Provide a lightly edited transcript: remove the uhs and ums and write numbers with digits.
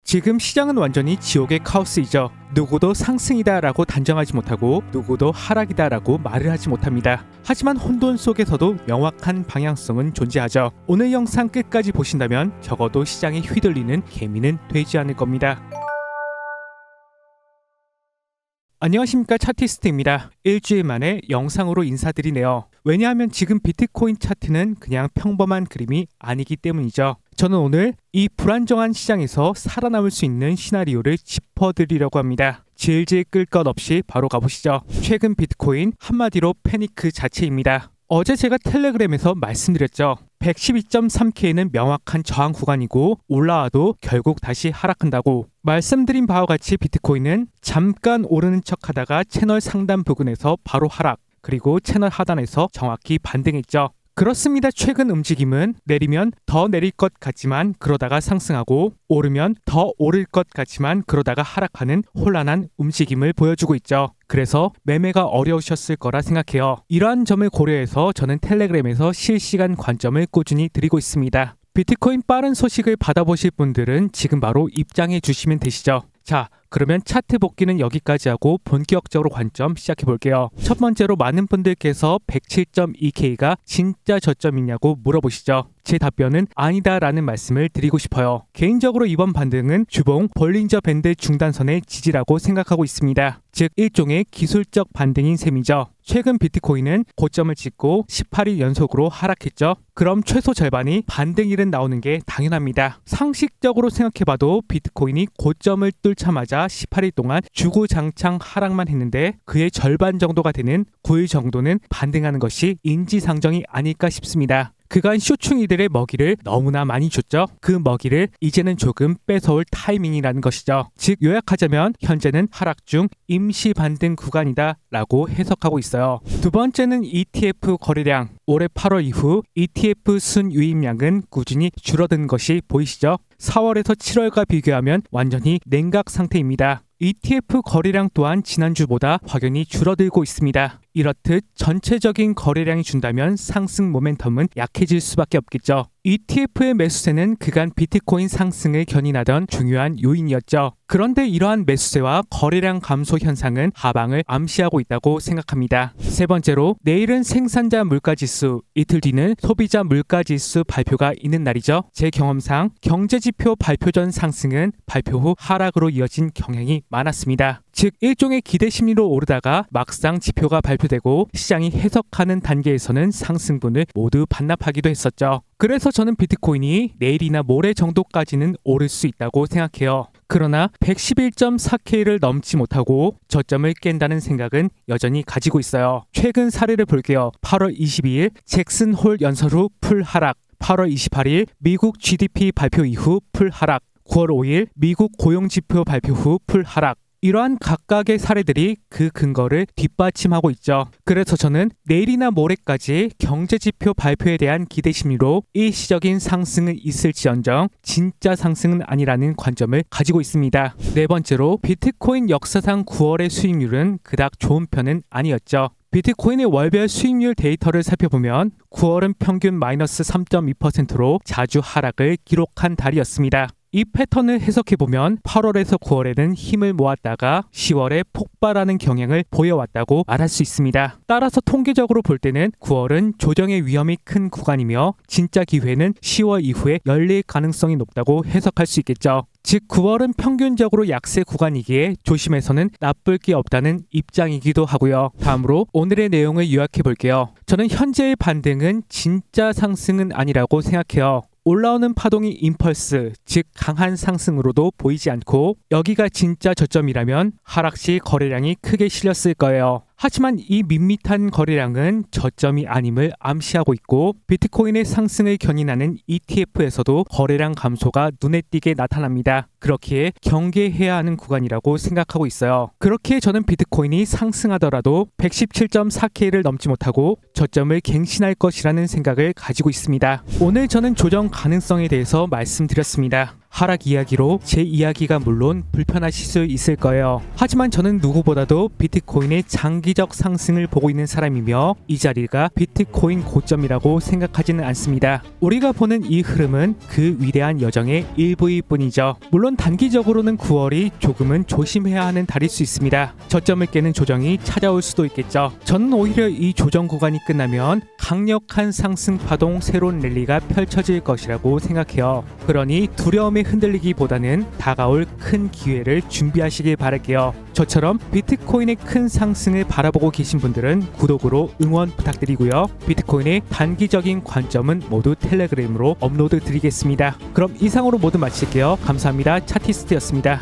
지금 시장은 완전히 지옥의 카오스이죠. 누구도 상승이다 라고 단정하지 못하고 누구도 하락이다 라고 말을 하지 못합니다. 하지만 혼돈 속에서도 명확한 방향성은 존재하죠. 오늘 영상 끝까지 보신다면 적어도 시장이 휘둘리는 개미는 되지 않을 겁니다. 안녕하십니까, 차티스트입니다. 일주일 만에 영상으로 인사드리네요. 왜냐하면 지금 비트코인 차트는 그냥 평범한 그림이 아니기 때문이죠. 저는 오늘 이 불안정한 시장에서 살아남을 수 있는 시나리오를 짚어드리려고 합니다. 질질 끌 것 없이 바로 가보시죠. 최근 비트코인 한마디로 패니크 자체입니다. 어제 제가 텔레그램에서 말씀드렸죠. 112.3K는 명확한 저항 구간이고 올라와도 결국 다시 하락한다고. 말씀드린 바와 같이 비트코인은 잠깐 오르는 척 하다가 채널 상단 부근에서 바로 하락, 그리고 채널 하단에서 정확히 반등했죠. 그렇습니다. 최근 움직임은 내리면 더 내릴 것 같지만 그러다가 상승하고, 오르면 더 오를 것 같지만 그러다가 하락하는 혼란한 움직임을 보여주고 있죠. 그래서 매매가 어려우셨을 거라 생각해요. 이러한 점을 고려해서 저는 텔레그램에서 실시간 관점을 꾸준히 드리고 있습니다. 비트코인 빠른 소식을 받아보실 분들은 지금 바로 입장해 주시면 되시죠. 자, 그러면 차트 복귀는 여기까지 하고 본격적으로 관점 시작해 볼게요. 첫 번째로 많은 분들께서 107.2K가 진짜 저점이냐고 물어보시죠. 제 답변은 아니다 라는 말씀을 드리고 싶어요. 개인적으로 이번 반등은 주봉 볼린저 밴드 중단선의 지지라고 생각하고 있습니다. 즉 일종의 기술적 반등인 셈이죠. 최근 비트코인은 고점을 찍고 18일 연속으로 하락했죠. 그럼 최소 절반이 반등일은 나오는 게 당연합니다. 상식적으로 생각해봐도 비트코인이 고점을 뚫자마자 18일 동안 주구장창 하락만 했는데 그의 절반 정도가 되는 9일 정도는 반등하는 것이 인지상정이 아닐까 싶습니다. 그간 쇼충이들의 먹이를 너무나 많이 줬죠. 그 먹이를 이제는 조금 뺏어올 타이밍이라는 것이죠. 즉 요약하자면 현재는 하락 중 임시 반등 구간이다 라고 해석하고 있어요. 두 번째는 ETF 거래량. 올해 8월 이후 ETF 순유입량은 꾸준히 줄어든 것이 보이시죠? 4월에서 7월과 비교하면 완전히 냉각 상태입니다. ETF 거래량 또한 지난주보다 확연히 줄어들고 있습니다. 이렇듯 전체적인 거래량이 준다면 상승 모멘텀은 약해질 수밖에 없겠죠. ETF의 매수세는 그간 비트코인 상승을 견인하던 중요한 요인이었죠. 그런데 이러한 매수세와 거래량 감소 현상은 하방을 암시하고 있다고 생각합니다. 세 번째로 내일은 생산자 물가지수, 이틀 뒤는 소비자 물가지수 발표가 있는 날이죠. 제 경험상 경제지표 발표 전 상승은 발표 후 하락으로 이어진 경향이 많았습니다. 즉 일종의 기대 심리로 오르다가 막상 지표가 발표되고 시장이 해석하는 단계에서는 상승분을 모두 반납하기도 했었죠. 그래서 저는 비트코인이 내일이나 모레 정도까지는 오를 수 있다고 생각해요. 그러나 111.4K를 넘지 못하고 저점을 깬다는 생각은 여전히 가지고 있어요. 최근 사례를 볼게요. 8월 22일 잭슨 홀 연설 후 풀 하락, 8월 28일 미국 GDP 발표 이후 풀 하락, 9월 5일 미국 고용지표 발표 후 풀 하락. 이러한 각각의 사례들이 그 근거를 뒷받침하고 있죠. 그래서 저는 내일이나 모레까지 경제지표 발표에 대한 기대 심리로 일시적인 상승은 있을지언정 진짜 상승은 아니라는 관점을 가지고 있습니다. 네 번째로 비트코인 역사상 9월의 수익률은 그닥 좋은 편은 아니었죠. 비트코인의 월별 수익률 데이터를 살펴보면 9월은 평균 마이너스 3.2%로 자주 하락을 기록한 달이었습니다. 이 패턴을 해석해보면 8월에서 9월에는 힘을 모았다가 10월에 폭발하는 경향을 보여왔다고 말할 수 있습니다. 따라서 통계적으로 볼 때는 9월은 조정의 위험이 큰 구간이며 진짜 기회는 10월 이후에 열릴 가능성이 높다고 해석할 수 있겠죠. 즉 9월은 평균적으로 약세 구간이기에 조심해서는 나쁠 게 없다는 입장이기도 하고요. 다음으로 오늘의 내용을 요약해 볼게요. 저는 현재의 반등은 진짜 상승은 아니라고 생각해요. 올라오는 파동이 임펄스, 즉 강한 상승으로도 보이지 않고 여기가 진짜 저점이라면 하락 시 거래량이 크게 실렸을 거예요. 하지만 이 밋밋한 거래량은 저점이 아님을 암시하고 있고 비트코인의 상승을 견인하는 ETF에서도 거래량 감소가 눈에 띄게 나타납니다. 그렇기에 경계해야 하는 구간이라고 생각하고 있어요. 그렇기에 저는 비트코인이 상승하더라도 117.4K를 넘지 못하고 저점을 갱신할 것이라는 생각을 가지고 있습니다. 오늘 저는 조정 가능성에 대해서 말씀드렸습니다. 하락 이야기로 제 이야기가 물론 불편하실 수 있을 거예요. 하지만 저는 누구보다도 비트코인의 장기적 상승을 보고 있는 사람이며 이 자리가 비트코인 고점이라고 생각하지는 않습니다. 우리가 보는 이 흐름은 그 위대한 여정의 일부일 뿐이죠. 물론 단기적으로는 9월이 조금은 조심해야 하는 달일 수 있습니다. 저점을 깨는 조정이 찾아올 수도 있겠죠. 저는 오히려 이 조정 구간이 끝나면 강력한 상승 파동, 새로운 랠리가 펼쳐질 것이라고 생각해요. 그러니 두려움에 흔들리기보다는 다가올 큰 기회를 준비하시길 바랄게요. 저처럼 비트코인의 큰 상승을 바라보고 계신 분들은 구독으로 응원 부탁드리고요. 비트코인의 단기적인 관점은 모두 텔레그램으로 업로드 드리겠습니다. 그럼 이상으로 모두 마칠게요. 감사합니다. 차티스트였습니다.